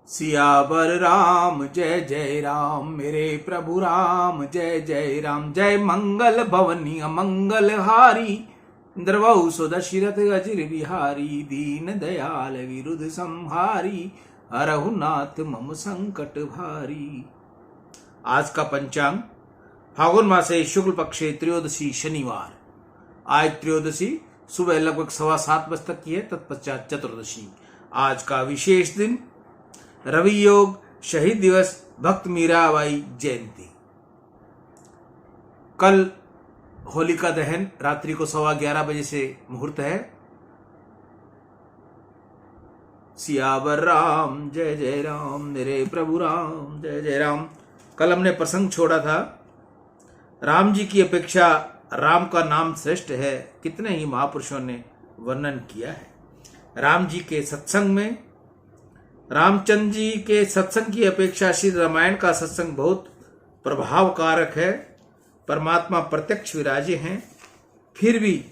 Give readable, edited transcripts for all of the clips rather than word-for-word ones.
सियावर राम जय जय राम, मेरे प्रभु राम जय जय राम। जय मंगल भवनी मंगल हारी, द्रवहु सुदशरथ अजिर बिहारी। दीन दयाल विरुद्ध संहारी, हरहु नाथ मम संकट भारी। आज का पंचांग फागुन मासे शुक्ल पक्षे त्रयोदशी शनिवार। आज त्रयोदशी सुबह लगभग 7:15 तक की है, तत्पश्चात चतुर्दशी। आज का विशेष दिन रवि योग, शहीद दिवस, भक्त मीराबाई जयंती। कल होलिका दहन रात्रि को 11:15 बजे से मुहूर्त है। सियावर राम जय जय राम, मेरे प्रभु राम जय जय राम। कल हमने प्रसंग छोड़ा था, राम जी की अपेक्षा राम का नाम श्रेष्ठ है। कितने ही महापुरुषों ने वर्णन किया है। राम जी के सत्संग में, रामचंद्र जी के सत्संग की अपेक्षा श्री रामायण का सत्संग बहुत प्रभावकारक है। परमात्मा प्रत्यक्ष विराजे हैं, फिर भी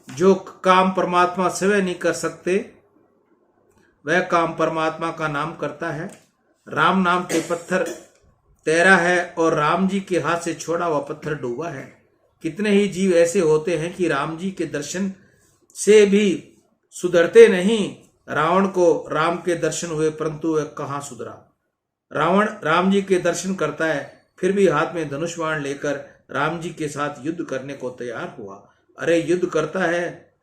जो काम परमात्मा स्वयं नहीं कर सकते वह काम परमात्मा का नाम करता है। राम नाम के पत्थर तैरा है और राम जी के हाथ से छोड़ा हुआ पत्थर डूबा है। कितने ही जीव ऐसे होते हैं कि राम जी के दर्शन से भी सुधरते नहीं। रावण को राम के दर्शन हुए परंतु वह कहां सुधरा। रावण राम जी के दर्शन करता है, फिर भी हाथ में धनुष बाण लेकर राम जी के साथ युद्ध करने को तैयार हुआ। अरे युद्ध करता है,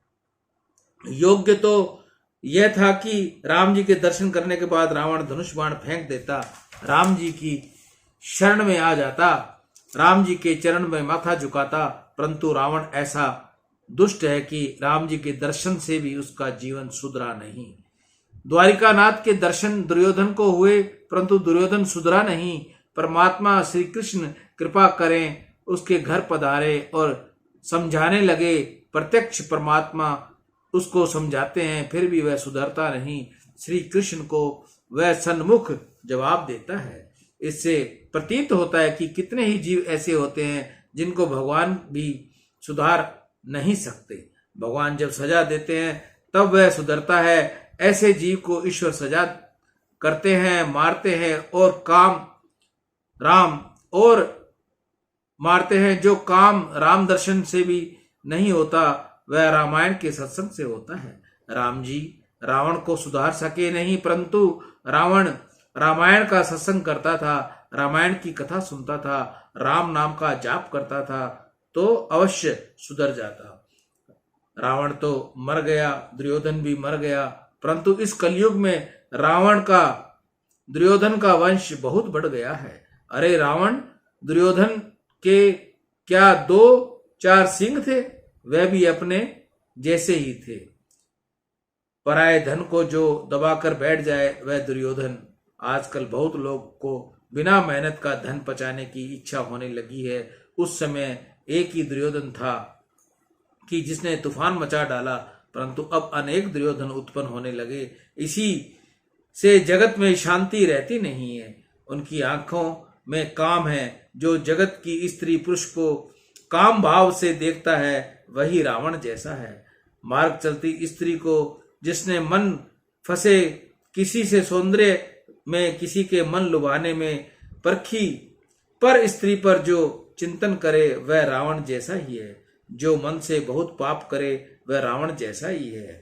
योग्य तो यह था कि राम जी के दर्शन करने के बाद रावण धनुष बाण फेंक देता, राम जी की शरण में आ जाता, राम जी के चरण में माथा झुकाता। परंतु रावण ऐसा दुष्ट है कि राम जी के दर्शन से भी उसका जीवन सुधरा नहीं। द्वारिकानाथ के दर्शन दुर्योधन को हुए परंतु दुर्योधन सुधरा नहीं। परमात्मा श्री कृष्ण कृपा करें, उसके घर पधारे और समझाने लगे। प्रत्यक्ष परमात्मा उसको समझाते हैं, फिर भी वह सुधरता नहीं। श्री कृष्ण को वह सन्मुख जवाब देता है। इससे प्रतीत होता है कि कितने ही जीव ऐसे होते हैं जिनको भगवान भी सुधार नहीं सकते। भगवान जब सजा देते हैं तब वह सुधरता है। ऐसे जीव को ईश्वर सजा करते हैं, मारते हैं और काम राम और मारते हैं। जो काम राम दर्शन से भी नहीं होता वह रामायण के सत्संग से होता है। राम जी रावण को सुधार सके नहीं, परंतु रावण रामायण का सत्संग करता था, रामायण की कथा सुनता था, राम नाम का जाप करता था तो अवश्य सुधर जाता। रावण तो मर गया, दुर्योधन भी मर गया, परंतु इस कलयुग में रावण का, दुर्योधन का वंश बहुत बढ़ गया है। अरे रावण दुर्योधन के क्या 2-4 सिंह थे, वह भी अपने जैसे ही थे। पराये धन को जो दबाकर बैठ जाए वह दुर्योधन। आजकल बहुत लोग को बिना मेहनत का धन पचाने की इच्छा होने लगी है। उस समय एक ही दुर्योधन था कि जिसने तूफान मचा डाला, परंतु अब अनेक दुर्योधन उत्पन्न होने लगे। इसी से जगत में शांति रहती नहीं है। उनकी आंखों में काम है। जो जगत की स्त्री पुरुष को काम भाव से देखता है वही रावण जैसा है। मार्ग चलती स्त्री को जिसने मन फंसे किसी से सौंदर्य में, किसी के मन लुभाने में परखी, पर स्त्री पर जो चिंतन करे वह रावण जैसा ही है। जो मन से बहुत पाप करे वह रावण जैसा ही है।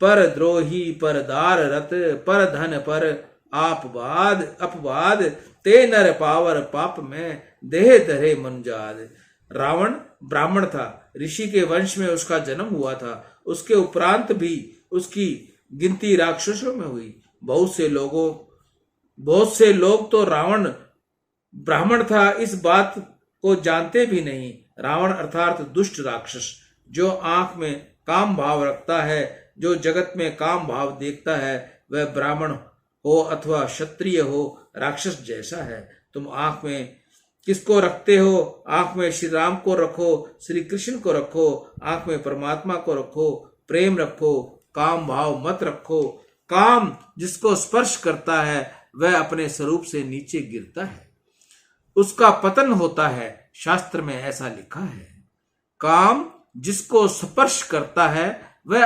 पर द्रोही पर दार रत, पर धन पर आपवाद अपवाद, ते नर पावर पाप में देह धरे मुंजाद। रावण ब्राह्मण था, ऋषि के वंश में उसका जन्म हुआ था। उसके उपरांत भी उसकी गिनती राक्षसों में हुई। बहुत से लोग तो रावण ब्राह्मण था इस बात को जानते भी नहीं। रावण अर्थात दुष्ट राक्षस, जो आंख में काम भाव रखता है, जो जगत में काम भाव देखता है, वह ब्राह्मण हो अथवा क्षत्रिय हो, राक्षस जैसा है। तुम आंख में किसको रखते हो? आंख में श्री राम को रखो, श्री कृष्ण को रखो, आंख में परमात्मा को रखो, प्रेम रखो, काम भाव मत रखो। काम जिसको स्पर्श करता है वह अपने स्वरूप से नीचे गिरता है, उसका पतन होता है। शास्त्र में ऐसा लिखा है। काम जिसको स्पर्श करता है वह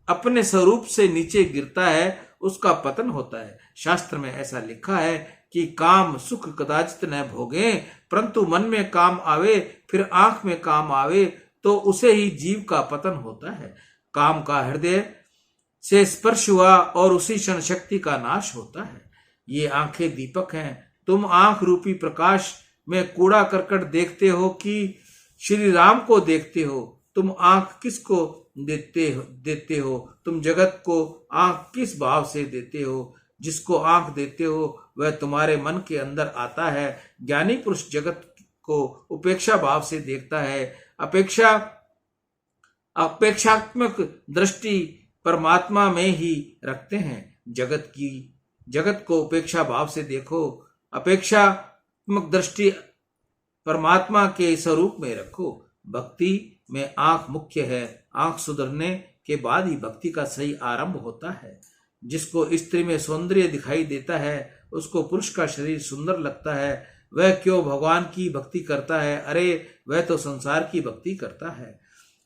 अपने स्वरूप से नीचे गिरता है, उसका पतन होता है। शास्त्र में ऐसा लिखा है कि काम सुख कदाचित न भोगे, परंतु मन में काम आवे फिर आंख में काम आवे तो उसे ही जीव का पतन होता है। काम का हृदय से स्पर्श हुआ और उसी क्षण शक्ति का नाश होता है। ये आंखें दीपक हैं। तुम आंख रूपी प्रकाश में कूड़ा करकट देखते हो कि श्री राम को देखते हो? तुम आंख किसको देते हो? तुम जगत को आंख किस भाव से देते हो? जिसको आंख देते हो वह तुम्हारे मन के अंदर आता है। ज्ञानी पुरुष जगत को उपेक्षा भाव से देखता है। अपेक्षात्मक दृष्टि परमात्मा में ही रखते हैं। जगत को उपेक्षा भाव से देखो, अपेक्षात्मक दृष्टि परमात्मा के स्वरूप में रखो। भक्ति में आंख मुख्य है। आंख सुधरने के बाद ही भक्ति का सही आरंभ होता है। जिसको स्त्री में सौंदर्य दिखाई देता है, उसको पुरुष का शरीर सुंदर लगता है, वह क्यों भगवान की भक्ति करता है? अरे वह तो संसार की भक्ति करता है।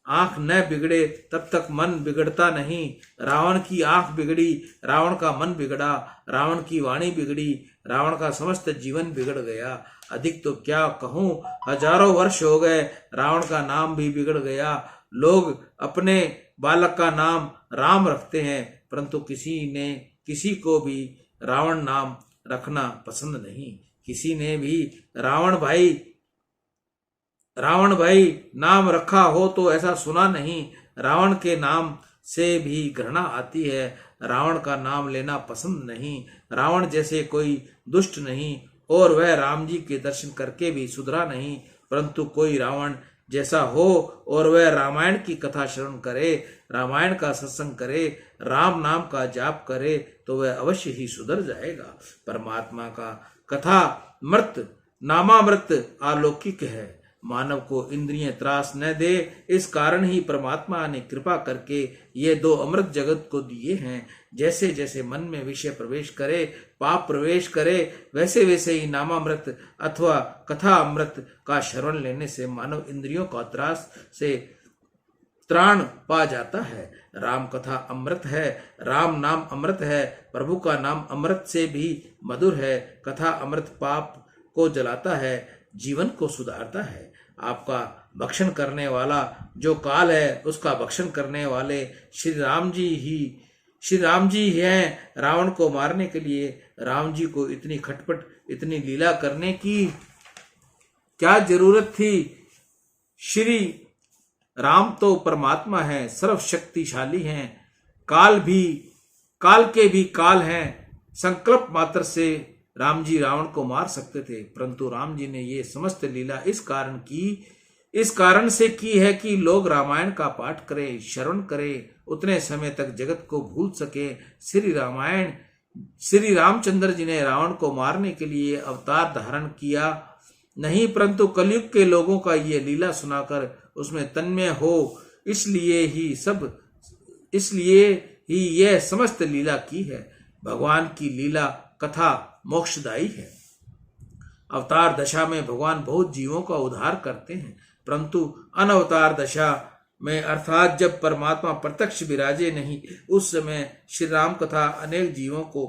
आंख न बिगड़े तब तक मन बिगड़ता नहीं। रावण की आंख बिगड़ी, रावण का मन बिगड़ा, रावण की वाणी बिगड़ी, रावण का समस्त जीवन बिगड़ गया। अधिक तो क्या कहूं, हजारों वर्ष हो गए, रावण का नाम भी बिगड़ गया। लोग अपने बालक का नाम राम रखते हैं, परंतु किसी को भी रावण नाम रखना पसंद नहीं। किसी ने भी रावण भाई नाम रखा हो तो ऐसा सुना नहीं। रावण के नाम से भी घृणा आती है। रावण का नाम लेना पसंद नहीं। रावण जैसे कोई दुष्ट नहीं और वह राम जी के दर्शन करके भी सुधरा नहीं, परंतु कोई रावण जैसा हो और वह रामायण की कथा श्रवण करे, रामायण का सत्संग करे, राम नाम का जाप करे तो वह अवश्य ही सुधर जाएगा। परमात्मा का कथा मृत नामामृत अलौकिक है। मानव को इंद्रियां त्रास न दे, इस कारण ही परमात्मा ने कृपा करके ये दो अमृत जगत को दिए हैं। जैसे जैसे मन में विषय प्रवेश करे, पाप प्रवेश करे, वैसे वैसे ही नामामृत अथवा कथा अमृत का श्रवण लेने से मानव इंद्रियों का त्रास से त्राण पा जाता है। राम कथा अमृत है, राम नाम अमृत है, प्रभु का नाम अमृत से भी मधुर है। कथा अमृत पाप को जलाता है, जीवन को सुधारता है। आपका भक्षण करने वाला जो काल है, उसका भक्षण करने वाले श्री राम जी हैं। रावण को मारने के लिए राम जी को इतनी खटपट, इतनी लीला करने की क्या जरूरत थी? श्री राम तो परमात्मा है, सर्वशक्तिशाली हैं, काल के भी काल हैं। संकल्प मात्र से राम जी रावण को मार सकते थे, परंतु राम जी ने ये समस्त लीला इस कारण से की है कि लोग रामायण का पाठ करें, श्रवण करें, उतने समय तक जगत को भूल सके। श्री रामचंद्र जी ने रावण को मारने के लिए अवतार धारण किया नहीं, परंतु कलयुग के लोगों का ये लीला सुनाकर उसमें तन्मय हो, इसलिए ही यह समस्त लीला की है। भगवान की लीला कथा मोक्षदायी है। अवतार दशा में भगवान बहुत जीवों का उद्धार करते हैं, परंतु अनवतार दशा में अर्थात जब परमात्मा प्रत्यक्ष विराजे नहीं, उस समय श्री राम कथा अनेक जीवों को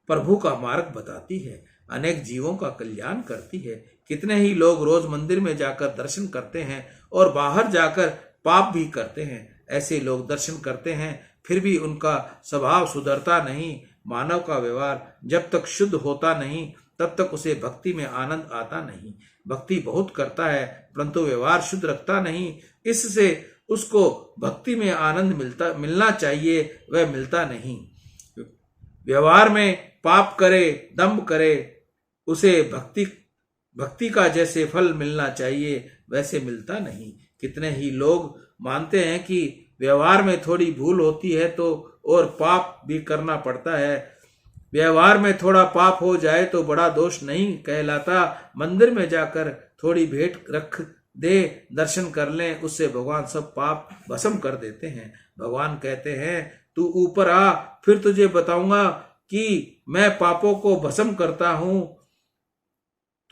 प्रभु का मार्ग बताती है, अनेक जीवों का कल्याण करती है। कितने ही लोग रोज मंदिर में जाकर दर्शन करते हैं और बाहर जाकर पाप भी करते हैं। ऐसे लोग दर्शन करते हैं फिर भी उनका स्वभाव सुधरता नहीं। मानव का व्यवहार जब तक शुद्ध होता नहीं तब तक उसे भक्ति में आनंद आता नहीं। भक्ति बहुत करता है परंतु व्यवहार शुद्ध रखता नहीं, इससे उसको भक्ति में आनंद मिलना चाहिए, वह मिलता नहीं। व्यवहार में पाप करे, दंभ करे, उसे भक्ति का जैसे फल मिलना चाहिए वैसे मिलता नहीं। कितने ही लोग मानते हैं कि व्यवहार में थोड़ी भूल होती है तो और पाप भी करना पड़ता है। व्यवहार में थोड़ा पाप हो जाए तो बड़ा दोष नहीं कहलाता। मंदिर में जाकर थोड़ी भेंट रख दे, दर्शन कर लें, उससे भगवान सब पाप भस्म कर देते हैं। भगवान कहते हैं तू ऊपर आ, फिर तुझे बताऊंगा कि मैं पापों को भस्म करता हूं,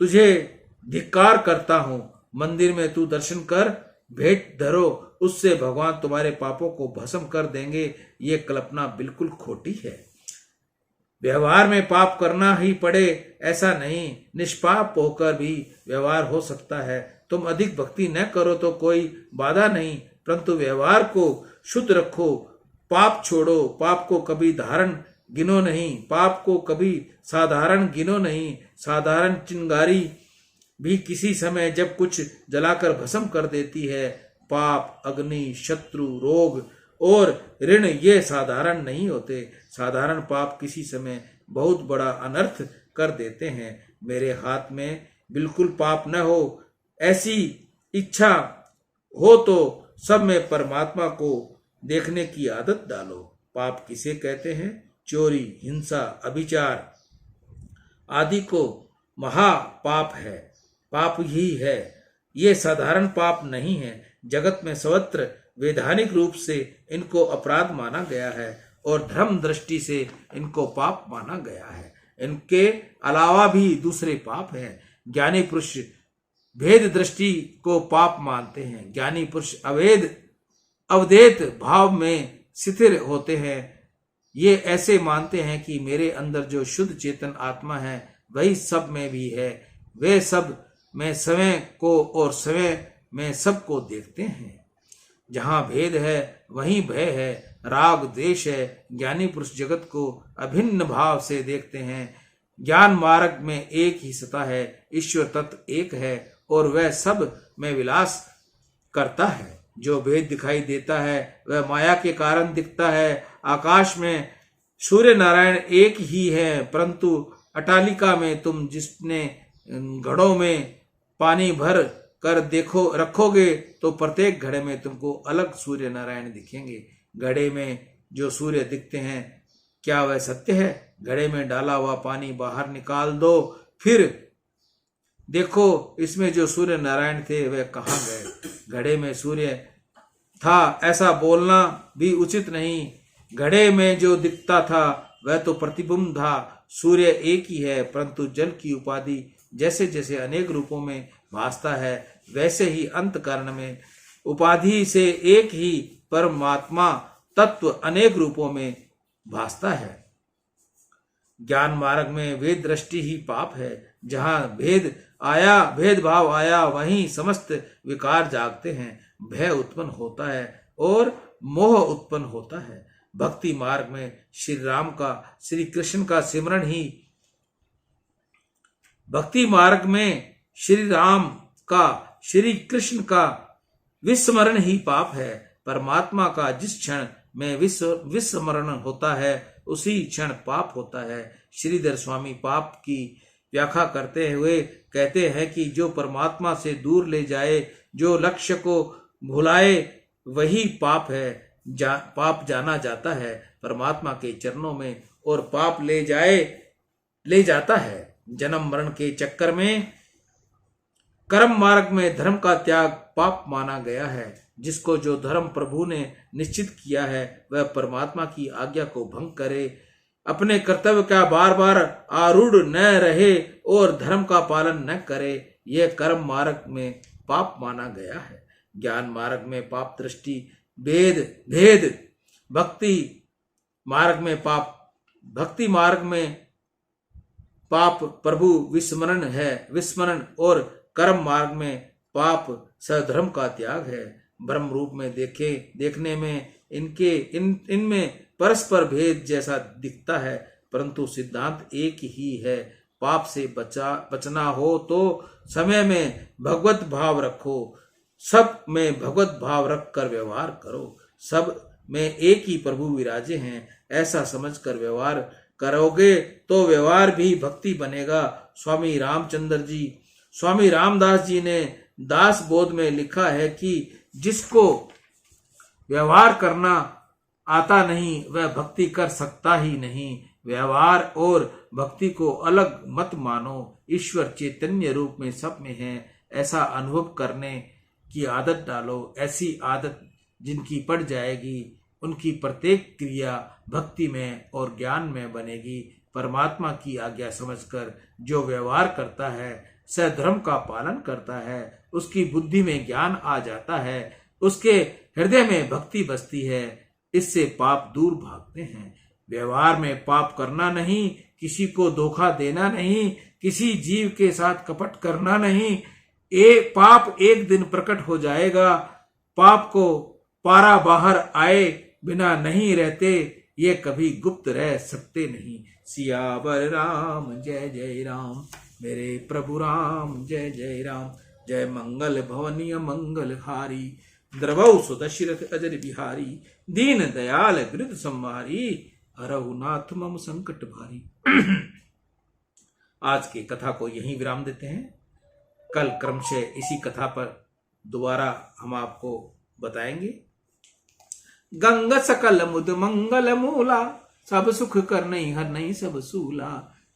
तुझे धिक्कार करता हूं। मंदिर में तू दर्शन कर, भेंट धरो, उससे भगवान तुम्हारे पापों को भस्म कर देंगे, ये कल्पना बिल्कुल खोटी है। व्यवहार में पाप करना ही पड़े ऐसा नहीं, निष्पाप होकर भी व्यवहार हो सकता है। तुम अधिक भक्ति न करो तो कोई बाधा नहीं, परंतु व्यवहार को शुद्ध रखो। पाप छोड़ो, पाप को कभी धारण गिनो नहीं, पाप को कभी साधारण गिनो नहीं। साधारण चिंगारी भी किसी समय जब कुछ जलाकर भस्म कर देती है। पाप, अग्नि, शत्रु, रोग और ऋण ये साधारण नहीं होते। साधारण पाप किसी समय बहुत बड़ा अनर्थ कर देते हैं। मेरे हाथ में बिल्कुल पाप न हो, ऐसी इच्छा हो तो सब में परमात्मा को देखने की आदत डालो। पाप किसे कहते हैं? चोरी, हिंसा, अभिचार आदि को महापाप है, पाप ही है। ये साधारण पाप नहीं है। जगत में सर्वत्र वैधानिक रूप से इनको अपराध माना गया है और धर्म दृष्टि से इनको पाप माना गया है। इनके अलावा भी दूसरे पाप हैं। ज्ञानी पुरुष भेद दृष्टि को पाप मानते हैं। ज्ञानी पुरुष अवधेत भाव में स्थिर होते हैं। ये ऐसे मानते हैं कि मेरे अंदर जो शुद्ध चेतन आत्मा है वही सब में भी है। वे सब में स्वयं को और स्वयं में सबको देखते हैं। जहाँ भेद है वहीं भय है, राग द्वेष है। ज्ञानी पुरुष जगत को अभिन्न भाव से देखते हैं। ज्ञान मार्ग में एक ही सत्ता है, ईश्वर तत्व एक है और वह सब में विलास करता है। जो भेद दिखाई देता है वह माया के कारण दिखता है। आकाश में सूर्य नारायण एक ही है, परंतु अटालिका में तुम जिसने घड़ों में पानी भर कर रखोगे तो प्रत्येक घड़े में तुमको अलग सूर्य नारायण दिखेंगे। घड़े में जो सूर्य दिखते हैं क्या वह सत्य है? घड़े में डाला हुआ पानी बाहर निकाल दो, फिर देखो इसमें जो सूर्य नारायण थे वह कहाँ गए। घड़े में सूर्य था ऐसा बोलना भी उचित नहीं। घड़े में जो दिखता था वह तो प्रतिबिंब था। सूर्य एक ही है, परंतु जल की उपाधि जैसे जैसे अनेक रूपों में भासता है वैसे ही अंतःकरण में उपाधि से एक ही परमात्मा तत्व अनेक रूपों में भासता है। ज्ञान मार्ग में वेद दृष्टि ही पाप है। जहाँ भेदभाव आया वहीं समस्त विकार जागते हैं। भय उत्पन्न होता है और मोह उत्पन्न होता है। भक्ति मार्ग में श्री कृष्ण का सिमरन ही भक्ति मार्ग में श्री कृष्ण का विस्मरण ही पाप है। परमात्मा का जिस क्षण में विस्मरण होता है उसी क्षण पाप होता है। श्रीधर स्वामी पाप की व्याख्या करते हुए कहते हैं कि जो परमात्मा से दूर ले जाए, जो लक्ष्य को भुलाए वही पाप है। पाप जाना जाता है परमात्मा के चरणों में और पाप ले जाता है। जन्म मरण के चक्कर में कर्म मार्ग में धर्म का त्याग पाप माना गया है। जिसको जो धर्म प्रभु ने निश्चित किया है वह परमात्मा की आज्ञा को भंग करे, अपने कर्तव्य का बार बार आरूढ़ न रहे और धर्म का पालन न करे, यह कर्म मार्ग में पाप माना गया है। ज्ञान मार्ग में पाप दृष्टि भेद भक्ति मार्ग में पाप प्रभु विस्मरण और कर्म मार्ग में पाप सधर्म का त्याग है। ब्रह्म रूप में देखने में इनमें परस्पर भेद जैसा दिखता है, परंतु सिद्धांत एक ही है। पाप से बचना हो तो समय में भगवत भाव रखो, सब में भगवत भाव रख कर व्यवहार करो। सब में एक ही प्रभु विराजे हैं ऐसा समझकर व्यवहार करोगे तो व्यवहार भी भक्ति बनेगा। स्वामी रामदास जी ने दास बोध में लिखा है कि जिसको व्यवहार करना आता नहीं वह भक्ति कर सकता ही नहीं। व्यवहार और भक्ति को अलग मत मानो, ईश्वर चैतन्य रूप में सब में है ऐसा अनुभव करने की आदत डालो। ऐसी आदत जिनकी पड़ जाएगी उनकी प्रत्येक क्रिया भक्ति में और ज्ञान में बनेगी। परमात्मा की आज्ञा समझकर जो व्यवहार करता है सधर्म का पालन करता है, उसकी बुद्धि में ज्ञान आ जाता है, उसके हृदय में भक्ति बसती है, इससे पाप दूर भागते हैं। व्यवहार में पाप करना नहीं, किसी को धोखा देना नहीं, किसी जीव के साथ कपट करना नहीं। पाप एक दिन प्रकट हो जाएगा। पाप को पारा बाहर आए बिना नहीं रहते, ये कभी गुप्त रह सकते नहीं। सियावर राम जय जय राम, मेरे प्रभु राम जय जय राम। जय मंगल भवनीय मंगल हारी, द्रवौ सुदशरथ अजर बिहारी। दीन दयाल विरुद्ध संहारी, हरहु नाथ मम संकट भारी। आज की कथा को यहीं विराम देते हैं। कल क्रमशः इसी कथा पर दोबारा हम आपको बताएंगे। गंग सकल मुद मंगल मूला, सब सुख कर नहीं हर नहीं सब सूला।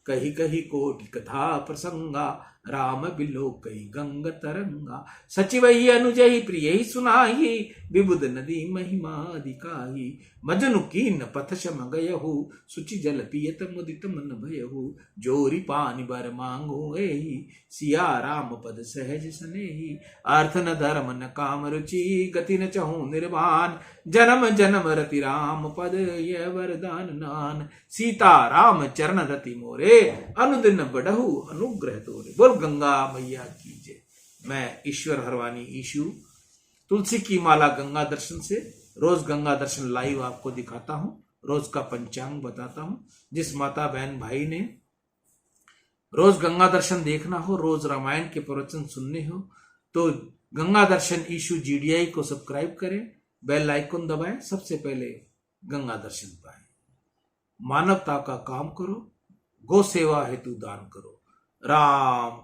कही कही कोटि कथा प्रसंगा, राम बिलो कही गंग तरंगा। सचिवही अनुजही प्रिय सुनाही, विबुध नदी महिमा अधिकाही। मजनु कीन पथ शम गयहु, सुचि जल पियत मुदित मन भयहु। जोरी पानी बर मांगो एही, सिया राम पद सहज सनेही। अर्थ न धर्म न काम रुचि, गति न चहु निर्वाण। जन्म जन्म रति राम पद, यह वरदान नान। सीता राम चरण रति मोरे, अनुदिन बढ़हु अनुग्रह तोरे। बोल गंगा मैया की जय। मैं ईश्वर हरवानी ईशु तुलसी की माला गंगा दर्शन से रोज गंगा दर्शन लाइव आपको दिखाता हूं, रोज का पंचांग बताता हूं। जिस माता बहन भाई ने रोज गंगा दर्शन देखना हो, रोज रामायण के प्रवचन सुनने हो, तो गंगा दर्शन ईशु जीडीआई को सब्सक्राइब करें, बेल आइकन दबाएं, सबसे पहले गंगा दर्शन पाएं। मानवता का काम करो, गौ सेवा हेतु दान करो। राम